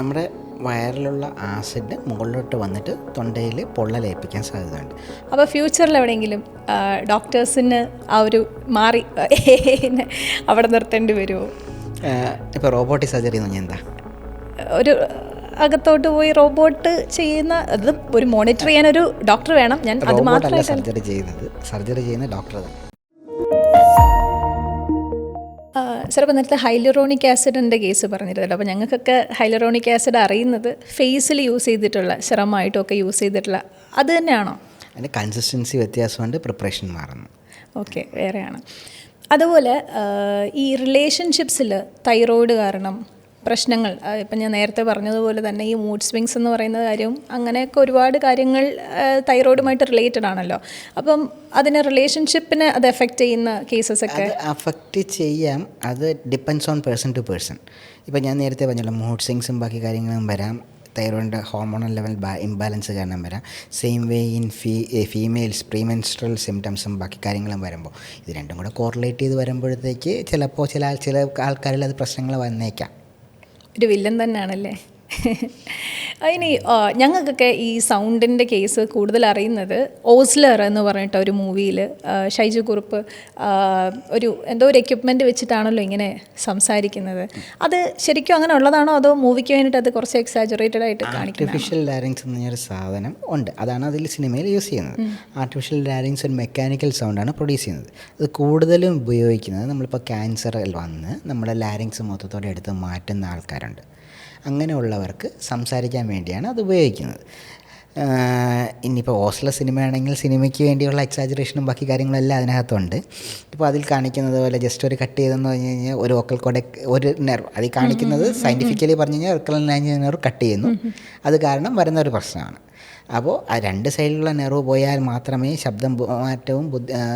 നമ്മുടെ വയറിലുള്ള ആസിഡ് മുകളിലോട്ട് വന്നിട്ട് തൊണ്ടയിൽ പൊള്ളലേൽപ്പിക്കാൻ സാധ്യതയുണ്ട്. അപ്പോൾ ഫ്യൂച്ചറിൽ എവിടെയെങ്കിലും ഡോക്ടേഴ്സിന് ആ ഒരു മാറി അവിടെ നിർത്തേണ്ടി വരുമോ? ഇപ്പോൾ റോബോട്ടിക് സർജറി എന്ന് പറഞ്ഞാൽ എന്താ? ഒരു അകത്തോട്ട് പോയി റോബോട്ട് ചെയ്യുന്ന അത് ഒരു മോണിറ്റർ ചെയ്യാനൊരു ഡോക്ടർ വേണം. ഞാൻ അത് മാത്രമല്ല സർജറി ചെയ്യുന്ന ഡോക്ടർ തന്നെ. ചിലപ്പോൾ നേരത്തെ ഹൈലറോണിക് ആസിഡിൻ്റെ കേസ് പറഞ്ഞിരുന്നല്ലോ. അപ്പോൾ ഞങ്ങൾക്കൊക്കെ ഹൈലറോണിക് ആസിഡ് അറിയുന്നത് ഫേസിൽ യൂസ് ചെയ്തിട്ടുള്ള സിറമായിട്ടൊക്കെ യൂസ് ചെയ്തിട്ടുള്ള അത് തന്നെയാണോ? അതിൻ്റെ കൺസിസ്റ്റൻസി വ്യത്യാസമുണ്ട്, പ്രിപ്പറേഷൻ മാറുന്നു. ഓക്കെ, വേറെയാണ്. അതുപോലെ ഈ റിലേഷൻഷിപ്സിൽ തൈറോയ്ഡ് കാരണം പ്രശ്നങ്ങൾ, ഇപ്പം ഞാൻ നേരത്തെ പറഞ്ഞതുപോലെ തന്നെ ഈ മൂഡ് സ്വിങ്സ് എന്ന് പറയുന്ന കാര്യവും അങ്ങനെയൊക്കെ ഒരുപാട് കാര്യങ്ങൾ തൈറോയ്ഡുമായിട്ട് റിലേറ്റഡ് ആണല്ലോ. അപ്പം അതിന് റിലേഷൻഷിപ്പിനെ അത് എഫക്റ്റ് ചെയ്യുന്ന കേസസ് ഒക്കെ അഫക്റ്റ് ചെയ്യാം. അത് depends on person to person. ഇപ്പം ഞാൻ നേരത്തെ പറഞ്ഞല്ലോ, മൂഡ് സ്വിങ്സും ബാക്കി കാര്യങ്ങളും വരാം, തൈറോയിഡിൻ്റെ ഹോർമോണൽ ലെവൽ ഇംബാലൻസ് കാരണം വരാം. Same way in females premenstrual സിംറ്റംസും ബാക്കി കാര്യങ്ങളും വരുമ്പോൾ ഇത് രണ്ടും കൂടെ കോറിലേറ്റ് ചെയ്ത് വരുമ്പോഴത്തേക്ക് ചിലപ്പോൾ ചില ആൾക്കാരിൽ അത് പ്രശ്നങ്ങൾ വന്നേക്കാം. ഒരു വില്ലൻ തന്നെയാണല്ലേ. ഇനി ഞങ്ങൾക്കൊക്കെ ഈ സൗണ്ടിൻ്റെ കേസ് കൂടുതൽ അറിയുന്നത് ഓസ്ലർ എന്ന് പറഞ്ഞിട്ട് ഒരു മൂവിയിൽ ഷൈജു കുറുപ്പ് എന്തോ ഒരു എക്യുപ്മെൻറ്റ് വെച്ചിട്ടാണല്ലോ ഇങ്ങനെ സംസാരിക്കുന്നത്. അത് ശരിക്കും അങ്ങനെ ഉള്ളതാണോ അതോ മൂവിക്ക് വേണ്ടിയിട്ട് അത് കുറച്ച് എക്സാജറേറ്റഡ് ആയിട്ട് കാണിക്കുന്നത്? ആർട്ടിഫിഷ്യൽ ലാരിങ്സ് എന്ന് പറഞ്ഞൊരു സാധനം ഉണ്ട്. അതാണ് അതിൽ സിനിമയിൽ യൂസ് ചെയ്യുന്നത്. ആർട്ടിഫിഷ്യൽ ലാരിങ്സ് ഒരു മെക്കാനിക്കൽ സൗണ്ടാണ് പ്രൊഡ്യൂസ് ചെയ്യുന്നത്. അത് കൂടുതലും ഉപയോഗിക്കുന്നത് നമ്മളിപ്പോൾ ക്യാൻസർ വന്ന് നമ്മുടെ ലാരിങ്സ് മൊത്തത്തോടെ എടുത്ത് മാറ്റുന്ന ആൾക്കാരുണ്ട്. അങ്ങനെയുള്ളവർക്ക് സംസാരിക്കാൻ വേണ്ടിയാണ് അത് ഉപയോഗിക്കുന്നത്. ഇനിയിപ്പോൾ ഓസ്ലർ സിനിമയാണെങ്കിൽ സിനിമയ്ക്ക് വേണ്ടിയുള്ള എക്സാജറേഷനും ബാക്കി കാര്യങ്ങളെല്ലാം അതിനകത്തുണ്ട്. ഇപ്പോൾ അതിൽ കാണിക്കുന്നത് പോലെ ജസ്റ്റ് ഒരു കട്ട് ചെയ്തെന്ന് പറഞ്ഞു കഴിഞ്ഞാൽ ഒരു വോക്കൽ കോഡ് ഒരു നെർവ് അതിൽ കാണിക്കുന്നത് സയൻറ്റിഫിക്കലി പറഞ്ഞു കഴിഞ്ഞാൽ റിക്കലൈൻ നെർവ് കട്ട് ചെയ്യുന്നു. അത് കാരണം വരുന്ന ഒരു പ്രശ്നമാണ്. അപ്പോൾ ആ രണ്ട് സൈഡിലുള്ള നെർവ് പോയാൽ മാത്രമേ ശബ്ദം മാറ്റവും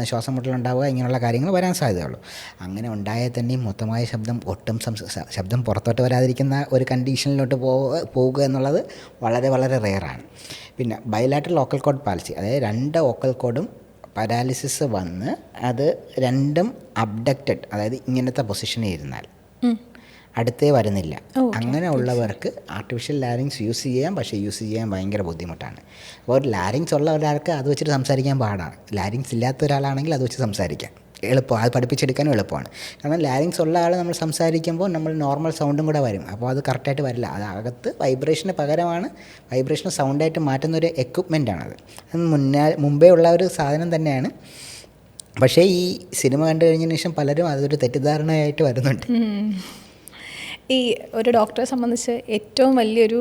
ശ്വാസം മുട്ടലുണ്ടാവുക ഇങ്ങനെയുള്ള കാര്യങ്ങൾ വരാൻ സാധ്യതയുള്ളൂ. അങ്ങനെ ഉണ്ടായാൽ തന്നെയും മൊത്തമായ ശബ്ദം പുറത്തോട്ട് വരാതിരിക്കുന്ന ഒരു കണ്ടീഷനിലോട്ട് പോവുക എന്നുള്ളത് വളരെ വളരെ റെയറാണ്. പിന്നെ ബൈലാറ്ററൽ വോക്കൽ കോഡ് പാലിസി, അതായത് രണ്ട് വോക്കൽ കോഡും പാരാലിസിസ് വന്ന് അത് രണ്ടും അബ്ഡക്റ്റഡ്, അതായത് ഇങ്ങനത്തെ പൊസിഷനിൽ ഇരുന്നാൽ അടുത്തേ വരുന്നില്ല. അങ്ങനെ ഉള്ളവർക്ക് ആർട്ടിഫിഷ്യൽ ലാരിങ്സ് യൂസ് ചെയ്യാം. പക്ഷേ യൂസ് ചെയ്യാൻ ഭയങ്കര ബുദ്ധിമുട്ടാണ്. അപ്പോൾ ഒരു ലാരിങ്സ് ഉള്ള ഒരാൾക്ക് അത് വെച്ചിട്ട് സംസാരിക്കാൻ പാടാണ്. ലാരിങ്സ് ഇല്ലാത്ത ഒരാളാണെങ്കിൽ അത് വെച്ച് സംസാരിക്കാം എളുപ്പമാണ്, അത് പഠിപ്പിച്ചെടുക്കാനും എളുപ്പമാണ്. കാരണം ലാരിങ്സ് ഉള്ള ആൾ നമ്മൾ സംസാരിക്കുമ്പോൾ നമ്മൾ നോർമൽ സൗണ്ടും കൂടെ വരും. അപ്പോൾ അത് കറക്റ്റായിട്ട് വരില്ല. അത് അകത്ത് വൈബ്രേഷന് പകരമാണ് വൈബ്രേഷൻ സൗണ്ടായിട്ട് മാറ്റുന്നൊരു എക്യുപ്മെൻറ്റാണത്. അത് മുമ്പേ ഉള്ള ഒരു സാധനം തന്നെയാണ്. പക്ഷേ ഈ സിനിമ കണ്ടു കഴിഞ്ഞതിന് ശേഷം പലരും അതൊരു തെറ്റിദ്ധാരണയായിട്ട് വരുന്നുണ്ട്. ഈ ഒരു ഡോക്ടറെ സംബന്ധിച്ച് ഏറ്റവും വലിയൊരു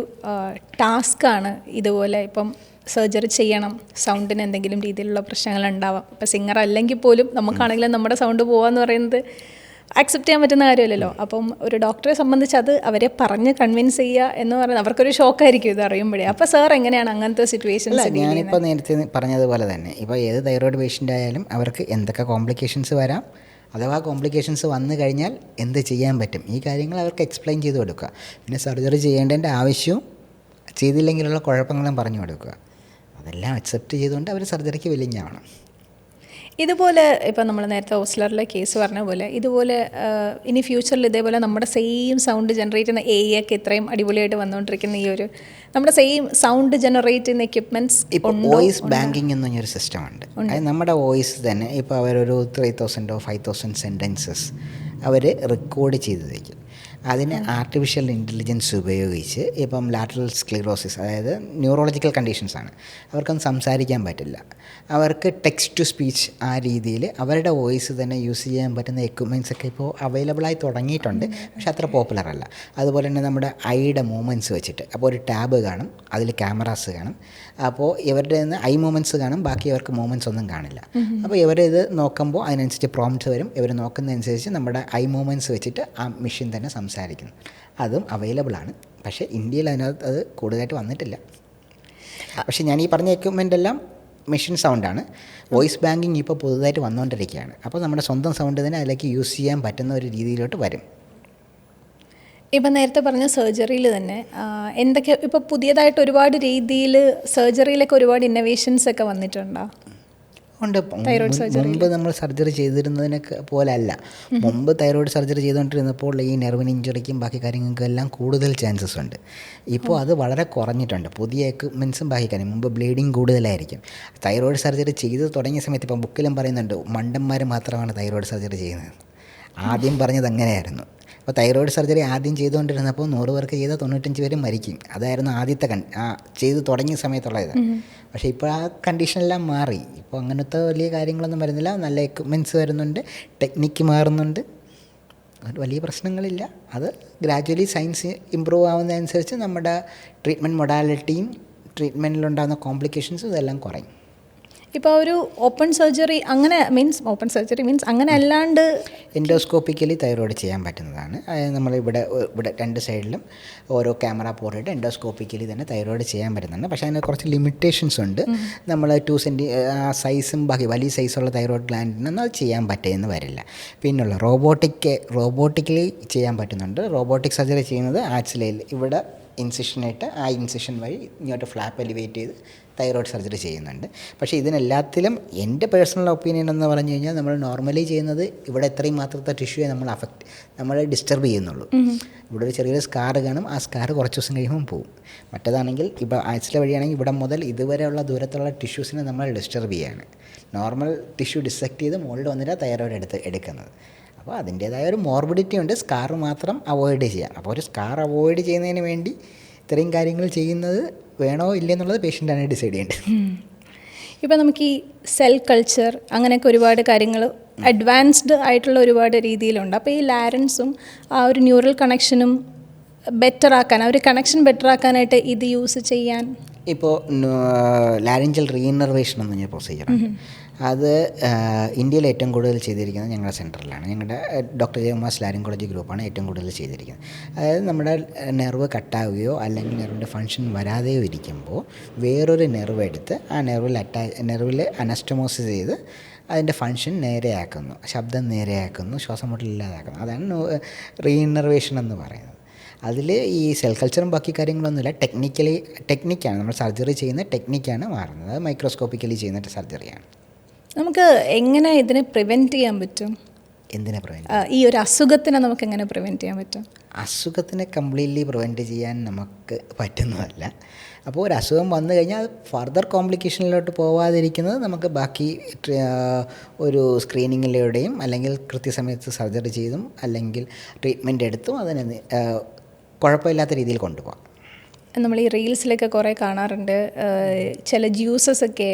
ടാസ്ക്കാണ് ഇതുപോലെ ഇപ്പം സർജറി ചെയ്യണം, സൗണ്ടിന് എന്തെങ്കിലും രീതിയിലുള്ള പ്രശ്നങ്ങൾ ഉണ്ടാവാം. ഇപ്പം സിംഗർ അല്ലെങ്കിൽ പോലും നമുക്കാണെങ്കിലും നമ്മുടെ സൗണ്ട് പോകാമെന്ന് പറയുന്നത് അക്സെപ്റ്റ് ചെയ്യാൻ പറ്റുന്ന കാര്യമല്ലല്ലോ. അപ്പം ഒരു ഡോക്ടറെ സംബന്ധിച്ച് അത് അവരെ പറഞ്ഞ് കൺവിൻസ് ചെയ്യുക എന്ന് പറയുന്നത് അവർക്കൊരു ഷോക്കായിരിക്കും ഇത് അറിയുമ്പോഴേ. അപ്പോൾ സാർ എങ്ങനെയാണ് അങ്ങനത്തെ സിറ്റുവേഷൻസ്? ഞാനിപ്പോൾ നേരത്തെ പറഞ്ഞതുപോലെ തന്നെ ഇപ്പോൾ ഏത് തൈറോയ്ഡ് പേഷ്യൻ്റ് ആയാലും അവർക്ക് എന്തൊക്കെ കോംപ്ലിക്കേഷൻസ് വരാം, അഥവാ കോംപ്ലിക്കേഷൻസ് വന്നു കഴിഞ്ഞാൽ എന്ത് ചെയ്യാൻ പറ്റും, ഈ കാര്യങ്ങൾ അവർക്ക് എക്സ്പ്ലെയിൻ ചെയ്ത് കൊടുക്കുക. പിന്നെ സർജറി ചെയ്യേണ്ടതിൻ്റെ ആവശ്യവും ചെയ്തില്ലെങ്കിലുള്ള കുഴപ്പങ്ങളും പറഞ്ഞു കൊടുക്കുക. അതെല്ലാം അക്സെപ്റ്റ് ചെയ്തുകൊണ്ട് അവർ സർജറിക്ക് വില്ലിങ് ആവണം. ഇതുപോലെ ഇപ്പം നമ്മൾ നേരത്തെ ഓസ്ലറിലെ കേസ് പറഞ്ഞ പോലെ ഇതുപോലെ ഇനി ഫ്യൂച്ചറിൽ ഇതേപോലെ നമ്മുടെ സെയിം സൗണ്ട് ജനറേറ്റ് ചെയ്യുന്ന AI ഒക്കെ ഇത്രയും അടിപൊളിയായിട്ട് വന്നുകൊണ്ടിരിക്കുന്ന ഈ ഒരു നമ്മുടെ സെയിം സൗണ്ട് ജനറേറ്റ് ചെയ്യുന്ന എക്യുപ്മെൻറ്റ്സ് ഇപ്പോൾ വോയിസ് ബാങ്കിങ് എന്ന് പറഞ്ഞൊരു സിസ്റ്റം ഉണ്ട്. അത് നമ്മുടെ വോയിസ് തന്നെ ഇപ്പോൾ അവരൊരു 3000 5000 സെൻറ്റൻസസ് അവർ റെക്കോർഡ് ചെയ്ത് വയ്ക്കും. അതിന് ആർട്ടിഫിഷ്യൽ ഇൻ്റലിജൻസ് ഉപയോഗിച്ച് ഇപ്പം ലാറ്ററൽ സ്ക്ലിറോസിസ്, അതായത് ന്യൂറോളജിക്കൽ കണ്ടീഷൻസാണ്, അവർക്കൊന്നും സംസാരിക്കാൻ പറ്റില്ല. അവർക്ക് ടെക്സ്റ്റ് ടു സ്പീച്ച് ആ രീതിയിൽ അവരുടെ വോയിസ് തന്നെ യൂസ് ചെയ്യാൻ പറ്റുന്ന എക്യുപ്മെൻറ്റ്സ് ഒക്കെ ഇപ്പോൾ അവൈലബിളായി തുടങ്ങിയിട്ടുണ്ട്. പക്ഷെ അത്ര പോപ്പുലർ അല്ല. അതുപോലെ തന്നെ നമ്മുടെ ഐയുടെ മൂവ്മെൻറ്റ്സ് വെച്ചിട്ട് അപ്പോൾ ഒരു ടാബ് കാണും, അതിൽ ക്യാമറാസ് കാണും. അപ്പോൾ ഇവരുടെ നിന്ന് ഐ മൂവ്മെൻറ്റ്സ് കാണും, ബാക്കി ഇവർക്ക് മൂവ്മെൻറ്റ്സ് ഒന്നും കാണില്ല. അപ്പോൾ ഇവരിത് നോക്കുമ്പോൾ അതിനനുസരിച്ച് പ്രോംപ്റ്റ് വരും. ഇവർ നോക്കുന്നതനുസരിച്ച് നമ്മുടെ ഐ മൂവ്മെൻറ്റ്സ് വെച്ചിട്ട് ആ മെഷീൻ തന്നെ സംസാരിക്കുന്നു. അതും അവൈലബിളാണ്. പക്ഷേ ഇന്ത്യയിൽ അതിനകത്ത് അത് കൂടുതലായിട്ട് വന്നിട്ടില്ല. പക്ഷേ ഞാൻ ഈ പറഞ്ഞ എക്യുപ്മെൻ്റ് എല്ലാം മെഷീൻ സൗണ്ടാണ്. വോയിസ് ബാങ്കിങ് ഇപ്പോൾ പുതുതായിട്ട് വന്നുകൊണ്ടിരിക്കുകയാണ്. അപ്പോൾ നമ്മുടെ സ്വന്തം സൗണ്ട് തന്നെ അതിലേക്ക് യൂസ് ചെയ്യാൻ പറ്റുന്ന ഒരു രീതിയിലോട്ട് വരും. ഇപ്പം നേരത്തെ പറഞ്ഞ സർജറിയിൽ തന്നെ എന്തൊക്കെ ഇപ്പോൾ പുതിയതായിട്ട് ഒരുപാട് രീതിയിൽ സർജറിയിലൊക്കെ ഒരുപാട് ഇന്നോവേഷൻസ് ഒക്കെ വന്നിട്ടുണ്ടോ? ഉണ്ട്. മുമ്പ് നമ്മൾ സർജറി ചെയ്തിരുന്നതിനൊക്കെ പോലെ അല്ല. മുമ്പ് തൈറോയ്ഡ് സർജറി ചെയ്തുകൊണ്ടിരുന്നപ്പോൾ ഈ നെർവിന് ഇഞ്ചുറിക്കും ബാക്കി കാര്യങ്ങൾക്കും എല്ലാം കൂടുതൽ ചാൻസസ് ഉണ്ട്. ഇപ്പോൾ അത് വളരെ കുറഞ്ഞിട്ടുണ്ട്. പുതിയ എക്യുപ്മെൻറ്റ്സും ബാക്കി കാര്യം. മുമ്പ് ബ്ലീഡിങ് കൂടുതലായിരിക്കും. തൈറോയ്ഡ് സർജറി ചെയ്ത് തുടങ്ങിയ സമയത്ത് ഇപ്പം ബുക്കിലും പറയുന്നുണ്ട് മണ്ടന്മാർ മാത്രമാണ് തൈറോയ്ഡ് സർജറി ചെയ്യുന്നത്. ആദ്യം പറഞ്ഞത് അങ്ങനെയായിരുന്നു. അപ്പോൾ തൈറോയ്ഡ് സർജറി ആദ്യം ചെയ്തുകൊണ്ടിരുന്നപ്പോൾ 100 പേർക്ക് ചെയ്താൽ 95 പേരും മരിക്കും. അതായിരുന്നു ആദ്യത്തെ ചെയ്ത് തുടങ്ങിയ സമയത്തുള്ളത്. പക്ഷേ ഇപ്പോൾ ആ കണ്ടീഷനെല്ലാം മാറി. ഇപ്പോൾ അങ്ങനത്തെ വലിയ കാര്യങ്ങളൊന്നും വരുന്നില്ല. നല്ല എക്യുപ്മെൻറ്റ്സ് വരുന്നുണ്ട്, ടെക്നിക്ക് മാറുന്നുണ്ട്, വലിയ പ്രശ്നങ്ങളില്ല. അത് ഗ്രാജ്വലി സയൻസ് ഇമ്പ്രൂവ് ആവുന്നതനുസരിച്ച് നമ്മുടെ ട്രീറ്റ്മെൻറ്റ് മൊഡാലിറ്റിയും ട്രീറ്റ്മെൻറ്റിലുണ്ടാകുന്ന കോംപ്ലിക്കേഷൻസും ഇതെല്ലാം കുറയും. ഇപ്പോൾ ഒരു ഓപ്പൺ സർജറി അങ്ങനെ മീൻസ് അങ്ങനെ അല്ലാണ്ട് എൻഡോസ്കോപ്പിക്കലി തൈറോയ്ഡ് ചെയ്യാൻ പറ്റുന്നതാണ്. അതായത് നമ്മളിവിടെ 2 സൈഡിലും ഓരോ ക്യാമറ പോർട്ടിട്ട് എൻഡോസ്കോപ്പിക്കലി തന്നെ തൈറോയ്ഡ് ചെയ്യാൻ പറ്റുന്നുണ്ട്. പക്ഷേ അതിന് കുറച്ച് ലിമിറ്റേഷൻസ് ഉണ്ട്. നമ്മൾ 2 സെൻറ്റി ആ സൈസും ബാക്കി വലിയ സൈസുള്ള തൈറോയ്ഡ് ഗ്ലാൻഡിനൊന്നും അത് ചെയ്യാൻ പറ്റുമെന്ന് വരില്ല. പിന്നുള്ള റോബോട്ടിക്കലി ചെയ്യാൻ പറ്റുന്നുണ്ട്. റോബോട്ടിക് സർജറി ചെയ്യുന്നത് ആക്സിലയിൽ ഇവിടെ ഇൻസിഷനായിട്ട് ആ ഇൻസിഷൻ വഴി ഇങ്ങോട്ട് ഫ്ലാപ്പ് എലിവേറ്റ് ചെയ്ത് തൈറോയ്ഡ് സർജറി ചെയ്യുന്നുണ്ട്. പക്ഷേ ഇതിനെല്ലാത്തിലും എൻ്റെ പേഴ്സണൽ ഒപ്പീനിയൻ എന്ന് പറഞ്ഞു കഴിഞ്ഞാൽ നമ്മൾ നോർമലി ചെയ്യുന്നത് ഇവിടെ എത്രയും മാത്രത്തെ ടിഷ്യൂയെ നമ്മൾ ഡിസ്റ്റർബ് ചെയ്യുന്നുള്ളൂ. ഇവിടെ ഒരു ചെറിയൊരു സ്കാർ കാണും. ആ സ്കാർ കുറച്ച് ദിവസം കഴിയുമ്പം പോകും. മറ്റേതാണെങ്കിൽ ഇപ്പോൾ ആക്സില വഴിയാണെങ്കിൽ ഇവിടെ മുതൽ ഇതുവരെയുള്ള ദൂരത്തുള്ള ടിഷ്യൂസിനെ നമ്മൾ ഡിസ്റ്റർബ് ചെയ്യുകയാണ്. നോർമൽ ടിഷ്യൂ ഡിസെക്ട് ചെയ്ത് മുകളിൽ വന്നിട്ട് തൈറോയ്ഡ് എടുക്കുന്നത്. അപ്പോൾ അതിൻ്റേതായ ഒരു മോർബിഡിറ്റി ഉണ്ട്. സ്കാർ മാത്രം അവോയ്ഡ് ചെയ്യാം. അപ്പോൾ ഒരു സ്കാർ അവോയ്ഡ് ചെയ്യുന്നതിന് വേണ്ടി ഇത്രയും കാര്യങ്ങൾ ചെയ്യുന്നത് വേണോ ഇല്ലയെന്നുള്ളത് പേഷ്യൻ്റാണ് ഡിസൈഡ് ചെയ്യേണ്ടത്. ഇപ്പോൾ നമുക്ക് ഈ സെൽ കൾച്ചർ അങ്ങനെയൊക്കെ ഒരുപാട് കാര്യങ്ങൾ അഡ്വാൻസ്ഡ് ആയിട്ടുള്ള ഒരുപാട് രീതിയിലുണ്ട്. അപ്പോൾ ഈ ലാരൻസും ആ ഒരു ന്യൂറൽ കണക്ഷനും ആ ഒരു കണക്ഷൻ ബെറ്റർ ആക്കാനായിട്ട് ഇത് യൂസ് ചെയ്യാൻ ഇപ്പോൾ ലാരിഞ്ചൽ റീഇന്നർവേഷൻ എന്ന് പറഞ്ഞ പ്രൊസീജിയറാണ്. അത് ഇന്ത്യയിൽ ഏറ്റവും കൂടുതൽ ചെയ്തിരിക്കുന്നത് ഞങ്ങളുടെ സെൻറ്ററിലാണ്. ഞങ്ങളുടെ ഡോക്ടർ ജയകുമാർ ലാരിങ്കോളജി ഗ്രൂപ്പാണ് ഏറ്റവും കൂടുതൽ ചെയ്തിരിക്കുന്നത്. അതായത് നമ്മുടെ നെർവ് കട്ടാവുകയോ അല്ലെങ്കിൽ നെർവിൻ്റെ ഫങ്ഷൻ വരാതെയോ ഇരിക്കുമ്പോൾ വേറൊരു നെർവ് എടുത്ത് ആ നെർവിൽ അനസ്റ്റമോസിസ് ചെയ്ത് അതിൻ്റെ ഫങ്ഷൻ നേരെയാക്കുന്നു, ശബ്ദം നേരെയാക്കുന്നു, ശ്വാസം മുട്ടലില്ലാതാക്കുന്നു. അതാണ് റീഇന്നർവേഷൻ എന്ന് പറയുന്നത്. അതിൽ ഈ സെൽ കൾച്ചറും ബാക്കി കാര്യങ്ങളൊന്നുമില്ല. ടെക്നിക്കാണ് നമ്മൾ സർജറി ചെയ്യുന്ന ടെക്നിക്കാണ് മാറുന്നത്. അത് മൈക്രോസ്കോപ്പിക്കലി ചെയ്യുന്ന സർജറിയാണ്. നമുക്ക് എങ്ങനെ ഇതിനെ പ്രിവെൻറ്റ് ചെയ്യാൻ പറ്റും? എന്തിനെ പ്രിവെൻറ്റ്? ഈ ഒരു അസുഖത്തിനെ നമുക്ക് എങ്ങനെ പ്രിവെൻറ്റ് ചെയ്യാൻ പറ്റും? അസുഖത്തിനെ കംപ്ലീറ്റ്ലി പ്രിവെൻറ്റ് ചെയ്യാൻ നമുക്ക് പറ്റുന്നതല്ല. അപ്പോൾ ഒരു അസുഖം വന്നു കഴിഞ്ഞാൽ അത് ഫർദർ കോംപ്ലിക്കേഷനിലോട്ട് പോവാതിരിക്കുന്നത് നമുക്ക് ബാക്കി ഒരു സ്ക്രീനിങ്ങിലൂടെയും അല്ലെങ്കിൽ കൃത്യസമയത്ത് സർജറി ചെയ്തും അല്ലെങ്കിൽ ട്രീറ്റ്മെൻറ്റ് എടുത്തും അതിനെ കുഴപ്പമില്ലാത്ത രീതിയിൽ കൊണ്ടുപോകാം. നമ്മൾ ഈ റീൽസിലൊക്കെ കുറേ കാണാറുണ്ട്, ചില ജ്യൂസസ് ഒക്കെ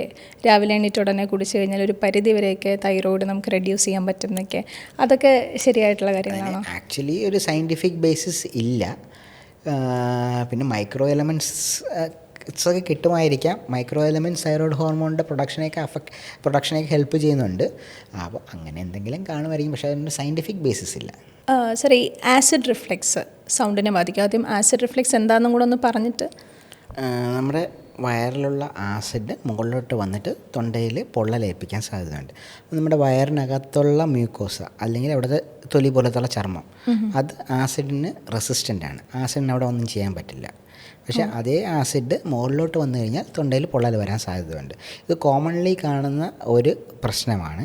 രാവിലെ എണീറ്റ് ഉടനെ കുടിച്ചു കഴിഞ്ഞാൽ ഒരു പരിധി വരെയൊക്കെ തൈറോയ്ഡ് നമുക്ക് റെഡ്യൂസ് ചെയ്യാൻ പറ്റും എന്നൊക്കെ. അതൊക്കെ ശരിയായിട്ടുള്ള കാര്യങ്ങളാണോ? ആക്ച്വലി ഒരു സയൻറ്റിഫിക് ബേസിസ് ഇല്ല. പിന്നെ മൈക്രോ എലമെൻറ്റ്സ് ഒക്കെ കിട്ടുമായിരിക്കാം. മൈക്രോ എലമെൻറ്റ്സ് തൈറോയ്ഡ് ഹോർമോണിൻ്റെ പ്രൊഡക്ഷനെയൊക്കെ ഹെൽപ്പ് ചെയ്യുന്നുണ്ട്. അപ്പോൾ അങ്ങനെ എന്തെങ്കിലും കാണുമായിരിക്കും. പക്ഷേ അതിൻ്റെ സയൻറ്റിഫിക് ബേസിസ് ഇല്ല. സാർ, ഈ ആസിഡ് റിഫ്ലെക്സ് സൗണ്ടിനെ ബാധിക്കും. ആദ്യം ആസിഡ് റിഫ്ലെക്സ് എന്താണെന്നും കൂടെ ഒന്ന് പറഞ്ഞിട്ട്. നമ്മുടെ വയറിലുള്ള ആസിഡ് മുകളിലോട്ട് വന്നിട്ട് തൊണ്ടയിൽ പൊള്ളലേൽപ്പിക്കാൻ സാധ്യതയുണ്ട്. നമ്മുടെ വയറിനകത്തുള്ള മ്യൂക്കോസ അല്ലെങ്കിൽ അവിടുത്തെ തൊലി പോലത്തുള്ള ചർമ്മം അത് ആസിഡിന് റെസിസ്റ്റൻ്റ് ആണ്. ആസിഡിന് അവിടെ ഒന്നും ചെയ്യാൻ പറ്റില്ല. പക്ഷേ അതേ ആസിഡ് മുകളിലോട്ട് വന്നു കഴിഞ്ഞാൽ തൊണ്ടയിൽ പൊള്ളൽ വരാൻ സാധ്യതയുണ്ട്. ഇത് കോമൺലി കാണുന്ന ഒരു പ്രശ്നമാണ്.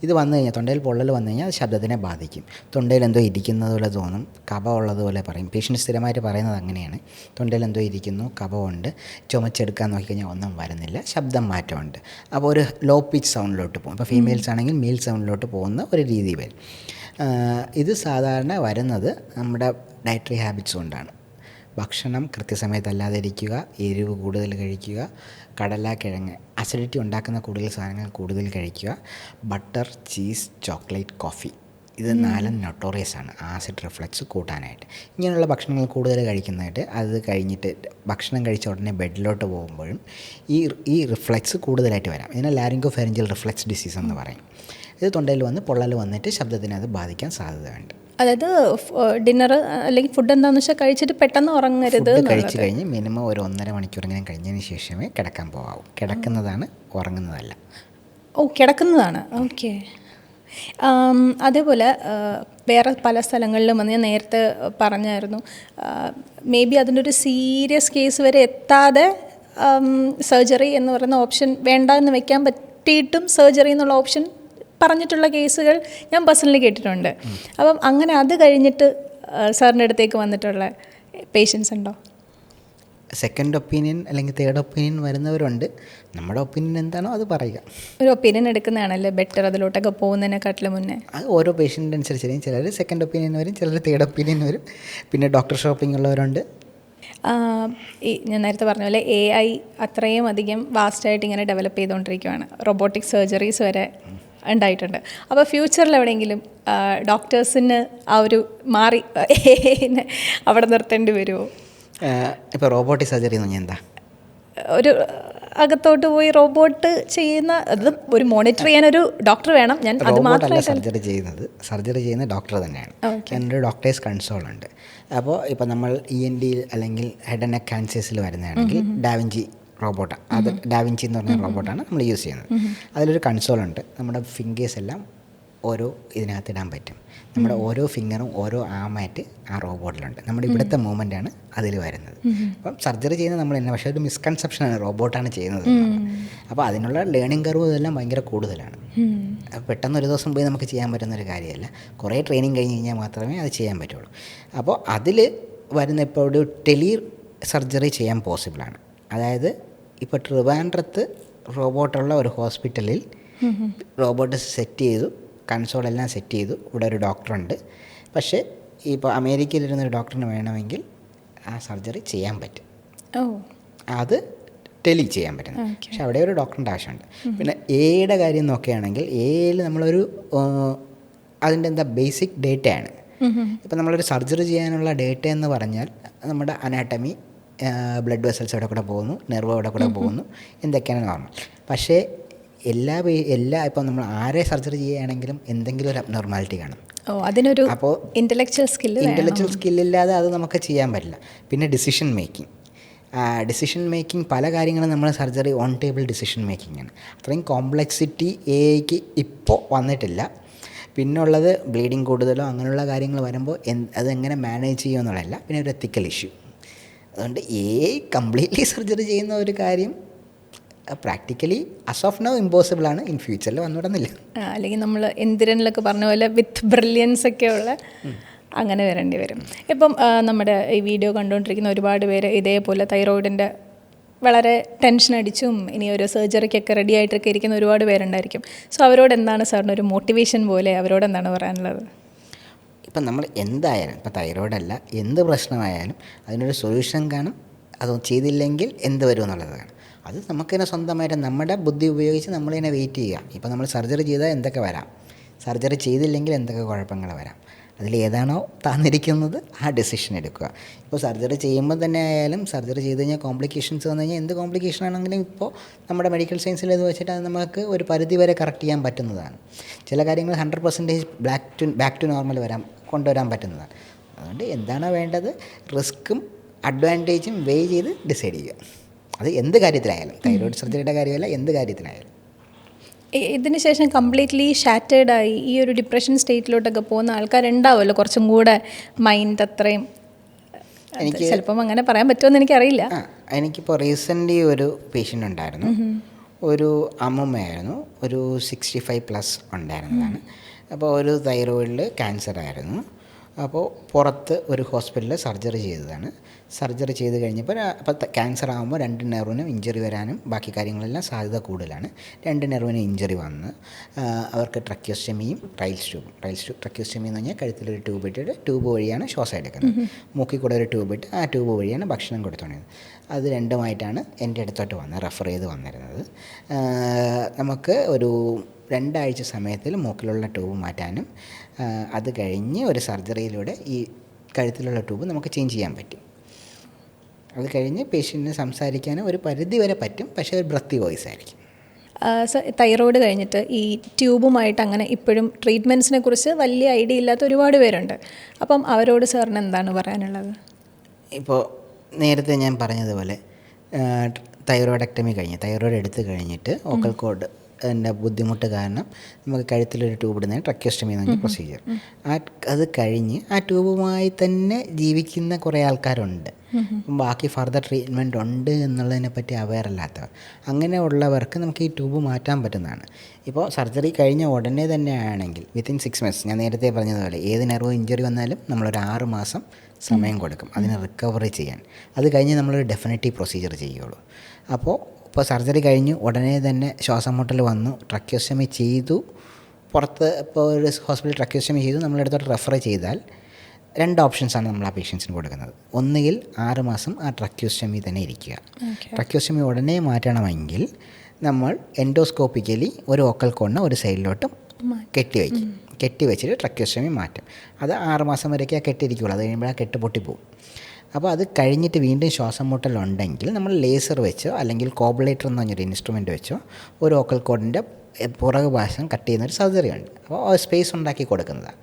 ഇത് വന്നു കഴിഞ്ഞാൽ തൊണ്ടയിൽ പൊള്ളൽ വന്നു കഴിഞ്ഞാൽ അത് ശബ്ദത്തിനെ ബാധിക്കും. തൊണ്ടയിൽ എന്തോ ഇരിക്കുന്നത് പോലെ തോന്നും, കഫം ഉള്ളതുപോലെ പറയും. പേഷ്യൻ്റ് സ്ഥിരമായിട്ട് പറയുന്നത് അങ്ങനെയാണ്. തൊണ്ടയിൽ എന്തോ ഇരിക്കുന്നു, കഫമുണ്ട്, ചുമച്ചെടുക്കാൻ നോക്കിക്കഴിഞ്ഞാൽ ഒന്നും വരുന്നില്ല, ശബ്ദം മാറ്റമുണ്ട്. അപ്പോൾ ഒരു ലോ പിച്ച് സൗണ്ടിലോട്ട് പോകും. ഇപ്പോൾ ഫീമെയിൽസ് ആണെങ്കിൽ മെയിൽ സൗണ്ടിലോട്ട് പോകുന്ന ഒരു രീതി വരും. ഇത് സാധാരണ വരുന്നത് നമ്മുടെ ഡയറ്ററി ഹാബിറ്റ്സ് കൊണ്ടാണ്. ഭക്ഷണം കൃത്യസമയത്തല്ലാതെ ഇരിക്കുക, എരിവ് കൂടുതൽ കഴിക്കുക, കടലക്കിഴങ്ങ്, അസിഡിറ്റി ഉണ്ടാക്കുന്ന കൂടുതൽ സാധനങ്ങൾ കൂടുതൽ കഴിക്കുക, ബട്ടർ, ചീസ്, ചോക്ലേറ്റ്, കോഫി, ഇത് 4 നൊട്ടോറിയസ് ആണ് ആസിഡ് റിഫ്ലക്സ് കൂട്ടാനായിട്ട്. ഇങ്ങനെയുള്ള ഭക്ഷണങ്ങൾ കൂടുതൽ കഴിക്കുന്നതായിട്ട് അത് കഴിഞ്ഞിട്ട് ഭക്ഷണം കഴിച്ച ഉടനെ ബെഡിലോട്ട് പോകുമ്പോഴും ഈ റിഫ്ലക്സ് കൂടുതലായിട്ട് വരാം. ഇതിനെ ലാരിങ്കോഫാരിഞ്ചൽ റിഫ്ലക്സ് ഡിസീസ് എന്ന് പറയും. ഇത് തൊണ്ടയിൽ വന്ന് പൊള്ളൽ വന്നിട്ട് ശബ്ദത്തിനെ അത് ബാധിക്കാൻ സാധ്യതയുണ്ട്. അതായത് ഡിന്നർ അല്ലെങ്കിൽ ഫുഡ് എന്താണെന്ന് വെച്ചാൽ കഴിച്ചിട്ട് പെട്ടെന്ന് ഉറങ്ങരുത്. കഴിച്ച് കഴിഞ്ഞ് മിനിമം ഒരു 1.5 മണിക്കൂറെങ്കിലും കഴിഞ്ഞതിന് ശേഷമേ കിടക്കാൻ പോകാവൂ. കിടക്കുന്നതാണ്, ഉറങ്ങുന്നതല്ല. കിടക്കുന്നതാണ്. ഓക്കെ. അതേപോലെ വേറെ പല സ്ഥലങ്ങളിലും വന്ന് ഞാൻ നേരത്തെ പറഞ്ഞായിരുന്നു, മേ ബി അതിൻ്റെ ഒരു സീരിയസ് കേസ് വരെ എത്താതെ സർജറി എന്ന് പറയുന്ന ഓപ്ഷൻ വേണ്ട എന്ന് വെക്കാൻ കെട്ടിയിട്ടും സർജറി എന്നുള്ള ഓപ്ഷൻ പറഞ്ഞിട്ടുള്ള കേസുകൾ ഞാൻ പേഴ്സണലി കേട്ടിട്ടുണ്ട്. അപ്പം അങ്ങനെ അത് കഴിഞ്ഞിട്ട് സാറിൻ്റെ അടുത്തേക്ക് വന്നിട്ടുള്ള പേഷ്യൻസ് ഉണ്ടോ? സെക്കൻഡ് ഒപ്പീനിയൻ അല്ലെങ്കിൽ തേർഡ് ഒപ്പീനിയൻ വരുന്നവരുണ്ട്. നമ്മുടെ ഒപ്പീനിയൻ എന്താണോ അത് പറയുക. ഒരു ഒപ്പീനിയൻ എടുക്കുന്നതാണല്ലേ ബെറ്റർ അതിലോട്ടൊക്കെ പോകുന്നതിനെക്കാട്ടിലും മുന്നേ? അത് ഓരോ പേഷ്യൻ്റ് അനുസരിച്ചായിരിക്കും. ചിലർ സെക്കൻഡ് ഒപ്പീനിയൻ വരും, ചിലർ തേർഡ് ഒപ്പീനിയൻ വരും. പിന്നെ ഡോക്ടർ ഷോപ്പിംഗ് ഉള്ളവരുണ്ട്. ഈ ഞാൻ നേരത്തെ പറഞ്ഞ പോലെ AI അത്രയും അധികം വാസ്റ്റായിട്ട് ഇങ്ങനെ ഡെവലപ്പ് ചെയ്തുകൊണ്ടിരിക്കുകയാണ്. റോബോട്ടിക് സർജറീസ് വരെ ഉണ്ടായിട്ടുണ്ട്. അപ്പോൾ ഫ്യൂച്ചറിൽ എവിടെയെങ്കിലും ഡോക്ടേഴ്സിന് ആ ഒരു മാറി അവിടെ നിർത്തേണ്ടി വരുമോ? ഇപ്പോൾ റോബോട്ടിക് സർജറി എന്ന് പറഞ്ഞാൽ എന്താ? ഒരു അകത്തോട്ട് പോയി റോബോട്ട് ചെയ്യുന്ന അത് ഒരു മോണിറ്റർ ചെയ്യാനൊരു ഡോക്ടർ വേണം. ഞാൻ അത് മാത്രമല്ല സർജറി ചെയ്യുന്ന ഡോക്ടർ തന്നെയാണ്. ഞാനൊരു ഡോക്ടേഴ്സ് കൺസോൾ ഉണ്ട്. അപ്പോൾ ഇപ്പോൾ നമ്മൾ ENT അല്ലെങ്കിൽ ഹെഡ് ആൻഡ് നെക്ക് ക്യാൻസേഴ്സിൽ വരുന്നതാണെങ്കിൽ ഡാവിഞ്ചി റോബോട്ടാണ്. അത് ഡാവിഞ്ചി എന്ന് പറഞ്ഞ റോബോട്ടാണ് നമ്മൾ യൂസ് ചെയ്യുന്നത്. അതിലൊരു കൺസോളുണ്ട്. നമ്മുടെ ഫിംഗേഴ്സ് എല്ലാം ഓരോ ഇതിനകത്ത് ഇടാൻ പറ്റും. നമ്മുടെ ഓരോ ഫിംഗറും ഓരോ ആമായിട്ട് ആ റോബോട്ടിലുണ്ട്. നമ്മുടെ ഇവിടുത്തെ മൂവ്മെൻറ്റാണ് അതിൽ വരുന്നത്. അപ്പം സർജറി ചെയ്യുന്നത് നമ്മൾ തന്നെ, പക്ഷേ ഒരു മിസ്കൺസെപ്ഷനാണ് റോബോട്ടാണ് ചെയ്യുന്നത്. അപ്പോൾ അതിനുള്ള ലേണിംഗ് കർവ് ഇതെല്ലാം ഭയങ്കര കൂടുതലാണ്. പെട്ടെന്ന് ഒരു ദിവസം പോയി നമുക്ക് ചെയ്യാൻ പറ്റുന്നൊരു കാര്യമല്ല. കുറേ ട്രെയിനിങ് കഴിഞ്ഞ് കഴിഞ്ഞാൽ മാത്രമേ അത് ചെയ്യാൻ പറ്റുള്ളൂ. അപ്പോൾ അതിൽ വരുന്ന ഇപ്പോൾ ഒരു ടെലി സർജറി ചെയ്യാൻ പോസിബിളാണ്. അതായത് ഇപ്പോൾ ട്രിവാൻഡ്രത്ത് റോബോട്ടുള്ള ഒരു ഹോസ്പിറ്റലിൽ റോബോട്ട് സെറ്റ് ചെയ്തു, കൺസോളെല്ലാം സെറ്റ് ചെയ്തു. ഇവിടെ ഒരു ഡോക്ടറുണ്ട്. പക്ഷേ ഇപ്പോൾ അമേരിക്കയിലിരുന്നൊരു ഡോക്ടറിന് വേണമെങ്കിൽ ആ സർജറി ചെയ്യാൻ പറ്റും. അത് ടെലി ചെയ്യാൻ പറ്റുന്നത്. പക്ഷെ അവിടെ ഒരു ഡോക്ടറിൻ്റെ ആവശ്യമുണ്ട്. പിന്നെ എയുടെ കാര്യം നോക്കുകയാണെങ്കിൽ എയിൽ നമ്മളൊരു അതിൻ്റെ എന്താ ബേസിക് ഡേറ്റയാണ്. ഇപ്പം നമ്മളൊരു സർജറി ചെയ്യാനുള്ള ഡേറ്റ എന്ന് പറഞ്ഞാൽ നമ്മുടെ അനാട്ടമി, ബ്ലഡ് വെസൽസ് അവിടെ കൂടെ പോകുന്നു, നെർവ് അവിടെ കൂടെ പോകുന്നു, എന്തൊക്കെയാണ് നോർമൽ. പക്ഷേ എല്ലാ ഇപ്പം നമ്മൾ ആരെ സർജറി ചെയ്യുകയാണെങ്കിലും എന്തെങ്കിലും ഒരു അബ്നോർമാലിറ്റി കാണും. അതിനൊരു അപ്പോൾ ഇൻ്റലക്ച്വൽ സ്കില്ലില്ലാതെ അത് നമുക്ക് ചെയ്യാൻ പറ്റില്ല. പിന്നെ ഡിസിഷൻ മേക്കിംഗ് പല കാര്യങ്ങളും നമ്മൾ surgery on table decision making ആണ്. അത്രയും കോംപ്ലക്സിറ്റി AIക്ക് ഇപ്പോൾ വന്നിട്ടില്ല. പിന്നുള്ളത് ബ്ലീഡിങ് കൂടുതലോ അങ്ങനെയുള്ള കാര്യങ്ങൾ വരുമ്പോൾ അതെങ്ങനെ മാനേജ് ചെയ്യുമെന്നുള്ളതല്ല. പിന്നെ ഒരു എത്തിക്കൽ ഇഷ്യൂ. അതുകൊണ്ട് AI കംപ്ലീറ്റ്ലി സർജറി ചെയ്യുന്ന ഒരു കാര്യം practically as of now impossible ആണ്. ഇൻ ഫ്യൂച്ചറിൽ വന്നുവിടുന്നില്ല. അല്ലെങ്കിൽ നമ്മൾ എന്തിരനിലൊക്കെ പറഞ്ഞ പോലെ വിത്ത് ബ്രില്യൻസ് ഒക്കെയുള്ള അങ്ങനെ വരേണ്ടി വരും. ഇപ്പം നമ്മുടെ ഈ വീഡിയോ കണ്ടുകൊണ്ടിരിക്കുന്ന ഒരുപാട് പേര് ഇതേപോലെ തൈറോയിഡിൻ്റെ വളരെ ടെൻഷൻ അടിച്ചും ഇനി ഒരു സർജറിക്കൊക്കെ റെഡി ആയിട്ടൊക്കെ ഇരിക്കുന്ന ഒരുപാട് പേരുണ്ടായിരിക്കും. സോ അവരോട് എന്താണ് സാറിന് ഒരു മോട്ടിവേഷൻ പോലെ അവരോട് എന്താണ് പറയാനുള്ളത്? ഇപ്പം നമ്മൾ എന്തായാലും ഇപ്പോൾ തൈറോയിഡല്ല എന്ത് പ്രശ്നമായാലും അതിനൊരു സൊല്യൂഷൻ കാണും. അത് ചെയ്തില്ലെങ്കിൽ എന്ത് വരും എന്നുള്ളതാണ്. അത് നമുക്ക് തന്നെ സ്വന്തമായിട്ട് നമ്മുടെ ബുദ്ധി ഉപയോഗിച്ച് നമ്മൾ തന്നെ വെയിറ്റ് ചെയ്യുക. ഇപ്പോൾ നമ്മൾ സർജറി ചെയ്താൽ എന്തൊക്കെ വരാം, സർജറി ചെയ്തില്ലെങ്കിൽ എന്തൊക്കെ കുഴപ്പങ്ങൾ വരാം, അതിലേതാണോ താന്നിരിക്കുന്നത് ആ ഡെസിഷൻ എടുക്കുക. ഇപ്പോൾ സർജറി ചെയ്യുമ്പോൾ തന്നെ ആയാലും സർജറി ചെയ്ത് കഴിഞ്ഞാൽ കോംപ്ലിക്കേഷൻസ് വന്നു കഴിഞ്ഞാൽ എന്ത് കോംപ്ലിക്കേഷൻ ആണെങ്കിലും ഇപ്പോൾ നമ്മുടെ മെഡിക്കൽ സയൻസിൽ ഇത് വെച്ചിട്ട് അത് നമുക്ക് ഒരു പരിധി വരെ കറക്റ്റ് ചെയ്യാൻ പറ്റുന്നതാണ്. ചില കാര്യങ്ങൾ 100% ബാക്ക് ടു നോർമൽ കൊണ്ടുവരാൻ പറ്റുന്നതാണ്. അതുകൊണ്ട് എന്താണോ വേണ്ടത് റിസ്ക്കും അഡ്വാൻറ്റേജും വെയ് ചെയ്ത് ഡിസൈഡ് ചെയ്യുക. അത് എന്ത് കാര്യത്തിലായാലും, തൈറോയിഡ് സർജറിയുടെ കാര്യമല്ല, എന്ത് കാര്യത്തിലായാലും. ഇതിന് ശേഷം കംപ്ലീറ്റ്ലി ഷാറ്റേഡായി ഈ ഒരു ഡിപ്രഷൻ സ്റ്റേറ്റിലോട്ടൊക്കെ പോകുന്ന ആൾക്കാരുണ്ടാവുമല്ലോ, കുറച്ചും കൂടെ മൈൻഡ് അത്രയും, എനിക്ക് ചിലപ്പം അങ്ങനെ പറയാൻ പറ്റുമെന്ന് എനിക്കറിയില്ല. എനിക്കിപ്പോൾ റീസെൻ്റ്ലി ഒരു പേഷ്യൻ്റ് ഉണ്ടായിരുന്നു. ഒരു അമ്മൂമ്മയായിരുന്നു, ഒരു 65+ ഉണ്ടായിരുന്നതാണ്. അപ്പോൾ ഒരു തൈറോയിഡിൽ ക്യാൻസർ ആയിരുന്നു. അപ്പോൾ പുറത്ത് ഒരു ഹോസ്പിറ്റലിൽ സർജറി ചെയ്തതാണ്. സർജറി ചെയ്ത് കഴിഞ്ഞപ്പോൾ അപ്പോൾ ക്യാൻസർ ആകുമ്പോൾ 2 നെർവിനും ഇഞ്ചറി വരാനും ബാക്കി കാര്യങ്ങളെല്ലാം സാധ്യത കൂടുതലാണ്. 2 നെർവിനും ഇഞ്ചറി വന്ന് അവർക്ക് ട്രക്യോസ്റ്റമിയും ട്രക്യോസ്റ്റമി എന്ന് പറഞ്ഞാൽ കഴുത്തിലൊരു ട്യൂബ് ഇട്ടിട്ട് ട്യൂബ് വഴിയാണ് ശ്വാസം എടുക്കുന്നത്. മൂക്കിൽ കൂടെ ഒരു ട്യൂബ് ഇട്ട് ആ ട്യൂബ് വഴിയാണ് ഭക്ഷണം കൊടുത്തുകൊണ്ടിരുന്നത്. അത് രണ്ടുമായിട്ടാണ് എൻ്റെ അടുത്തോട്ട് റെഫർ ചെയ്ത് വന്നിരുന്നത്. നമുക്ക് ഒരു 2 ആഴ്ച സമയത്തിൽ മൂക്കിലുള്ള ട്യൂബ് മാറ്റാനും അത് കഴിഞ്ഞ് ഒരു സർജറിയിലൂടെ ഈ കഴുത്തിലുള്ള ട്യൂബ് നമുക്ക് ചേഞ്ച് ചെയ്യാൻ പറ്റും. അത് കഴിഞ്ഞ് പേഷ്യൻറ്റിന് സംസാരിക്കാനും ഒരു പരിധി വരെ പറ്റും, പക്ഷേ ഒരു ബ്രത്തി വോയിസ് ആയിരിക്കും. തൈറോയ്ഡ് കഴിഞ്ഞിട്ട് ഈ ട്യൂബുമായിട്ട് അങ്ങനെ ഇപ്പോഴും ട്രീറ്റ്മെൻറ്റ്സിനെ കുറിച്ച് വലിയ ഐഡിയ ഇല്ലാത്ത ഒരുപാട് പേരുണ്ട്. അപ്പം അവരോട് സാറിന് എന്താണ് പറയാനുള്ളത്? ഇപ്പോൾ നേരത്തെ ഞാൻ പറഞ്ഞതുപോലെ തൈറോയിഡക്ടമി കഴിഞ്ഞ് തൈറോയിഡ് എടുത്തു കഴിഞ്ഞിട്ട് ഓക്കൽ കോഡ് ബുദ്ധിമുട്ട് കാരണം നമുക്ക് കഴുത്തിലൊരു ട്യൂബ് ഇടുന്നതിന് ട്രക്കിയോസ്റ്റമി എന്ന പ്രൊസീജിയർ. അത് കഴിഞ്ഞ് ആ ട്യൂബുമായി തന്നെ ജീവിക്കുന്ന കുറേ ആൾക്കാരുണ്ട്. ബാക്കി ഫർദർ ട്രീറ്റ്മെൻറ്റ് ഉണ്ട് എന്നുള്ളതിനെ പറ്റി അവെയർ അല്ലാത്തവർ, അങ്ങനെയുള്ളവർക്ക് നമുക്ക് ഈ ട്യൂബ് മാറ്റാൻ പറ്റുന്നതാണ്. ഇപ്പോൾ സർജറി കഴിഞ്ഞ ഉടനെ തന്നെ ആണെങ്കിൽ വിത്തിൻ 6 months, ഞാൻ നേരത്തെ പറഞ്ഞതുപോലെ ഏത് നെർവ് ഇഞ്ചറി വന്നാലും നമ്മളൊരു 6 മാസം സമയം കൊടുക്കും അതിന് റിക്കവറി ചെയ്യാൻ. അത് കഴിഞ്ഞ് നമ്മളൊരു ഡെഫിനറ്റീവ് പ്രൊസീജിയർ ചെയ്യുള്ളൂ. അപ്പോൾ ഇപ്പോൾ സർജറി കഴിഞ്ഞ് ഉടനെ തന്നെ ശ്വാസം മുട്ടൽ വന്നു, ട്രക്കിയോസ്റ്റമി ചെയ്തു, പുറത്ത് ഇപ്പോൾ ഒരു ഹോസ്പിറ്റലിൽ ട്രക്കിയോസ്റ്റമി ചെയ്തു നമ്മളെടുത്തോട്ട് റെഫർ ചെയ്താൽ 2 ഓപ്ഷൻസാണ് നമ്മൾ ആ പേഷ്യൻസിന് കൊടുക്കുന്നത്. ഒന്നുകിൽ 6 മാസം ആ ട്രക്കിയോസ്റ്റമി തന്നെ ഇരിക്കുക. ട്രക്കിയോസ്റ്റമി ഉടനെ മാറ്റണമെങ്കിൽ നമ്മൾ എൻഡോസ്കോപ്പിക്കലി ഒരു ഓക്കൽ കോണിന് ഒരു സൈഡിലോട്ട് കെട്ടി വെച്ചിട്ട് ട്രക്കിയോസ്റ്റമി മാറ്റും. അത് 6 മാസം വരെയൊക്കെ ആ കെട്ടിരിക്കുകയുള്ളൂ. അത് കഴിയുമ്പോൾ ആ കെട്ട് പൊട്ടിപ്പോവും. അപ്പോൾ അത് കഴിഞ്ഞിട്ട് വീണ്ടും ശ്വാസം മുട്ടലുണ്ടെങ്കിൽ നമ്മൾ ലേസർ വെച്ചോ അല്ലെങ്കിൽ കോബുലേറ്റർ എന്ന് പറഞ്ഞൊരു ഇൻസ്ട്രുമെൻറ്റ് വെച്ചോ ഒരു ഓക്കൽ കോഡിൻ്റെ പുറകു വശം കട്ട് ചെയ്യുന്നൊരു സർജറി ഉണ്ട്. അപ്പോൾ സ്പേസ് ഉണ്ടാക്കി കൊടുക്കുന്നതാണ്.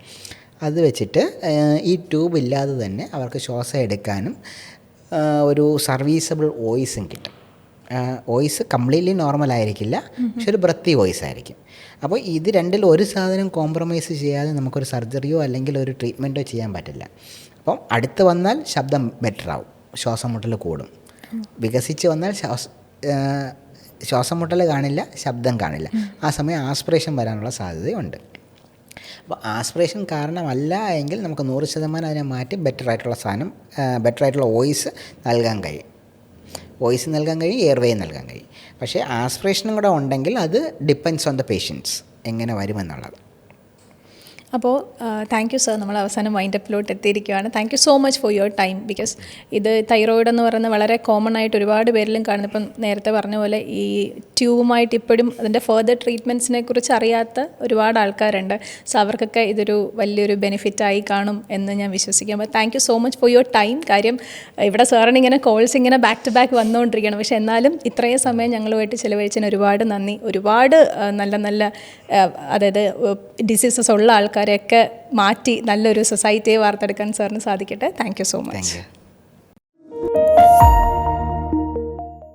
അത് വെച്ചിട്ട് ഈ ട്യൂബ് ഇല്ലാതെ തന്നെ അവർക്ക് ശ്വാസം എടുക്കാനും ഒരു സർവീസബിൾ വോയിസും കിട്ടും. വോയിസ് കംപ്ലീറ്റ്ലി നോർമൽ ആയിരിക്കില്ല, പക്ഷെ ഒരു ബ്രത്തി വോയിസ് ആയിരിക്കും. അപ്പോൾ ഇത് രണ്ടിൽ ഒരു സാധനം കോംപ്രമൈസ് ചെയ്യാതെ നമുക്കൊരു സർജറിയോ അല്ലെങ്കിൽ ഒരു ട്രീറ്റ്മെൻറ്റോ ചെയ്യാൻ പറ്റില്ല. അപ്പം അടുത്ത് വന്നാൽ ശബ്ദം ബെറ്റർ ആവും, ശ്വാസം മുട്ടൽ കൂടും. വികസിച്ച് വന്നാൽ ശ്വാസം മുട്ടൽ കാണില്ല, ശബ്ദം കാണില്ല. ആ സമയം ആസ്പിറേഷൻ വരാനുള്ള സാധ്യതയുണ്ട്. അപ്പോൾ ആസ്പിറേഷൻ കാരണമല്ല എങ്കിൽ നമുക്ക് 100% അതിനെ മാറ്റി ബെറ്റർ ആയിട്ടുള്ള വോയിസ് നൽകാൻ കഴിയും. എയർവേ നൽകാൻ കഴിയും. പക്ഷേ ആസ്പിറേഷനും കൂടെ ഉണ്ടെങ്കിൽ അത് ഡിപ്പെൻഡ്സ് ഓൺ ദ പേഷ്യൻസ് എങ്ങനെ വരുമെന്നുള്ളത്. അപ്പോൾ താങ്ക് യു സർ, നമ്മൾ അവസാനം വൈൻഡപ്പിലോട്ട് എത്തിയിരിക്കുകയാണ്. Thank you so much for your time. Because ഇത് തൈറോയിഡ് എന്ന് പറയുന്നത് വളരെ കോമൺ ആയിട്ട് ഒരുപാട് പേരിലും കാണുന്നു. ഇപ്പം നേരത്തെ പറഞ്ഞ പോലെ ഈ ട്യൂബുമായിട്ട് ഇപ്പോഴും അതിൻ്റെ ഫർദർ ട്രീറ്റ്മെൻറ്റ്സിനെ കുറിച്ച് അറിയാത്ത ഒരുപാട് ആൾക്കാരുണ്ട്. സോ അവർക്കൊക്കെ ഇതൊരു വലിയൊരു ബെനിഫിറ്റായി കാണും എന്ന് ഞാൻ വിശ്വസിക്കാം. അപ്പോൾ thank you so much for your time. കാര്യം ഇവിടെ സാറിന് ഇങ്ങനെ കോൾസ് ഇങ്ങനെ ബാക്ക് ടു ബാക്ക് വന്നുകൊണ്ടിരിക്കുകയാണ്. പക്ഷേ എന്നാലും ഇത്രയും സമയം ഞങ്ങളുമായിട്ട് ചിലവഴിച്ചതിന് ഒരുപാട് നന്ദി. ഒരുപാട് നല്ല അതായത് ഡിസീസസ് ഉള്ള ആൾക്കാരെയൊക്കെ മാറ്റി നല്ലൊരു സൊസൈറ്റിയെ വാർത്തെടുക്കാൻ സാറിന് സാധിക്കട്ടെ. Thank you so much.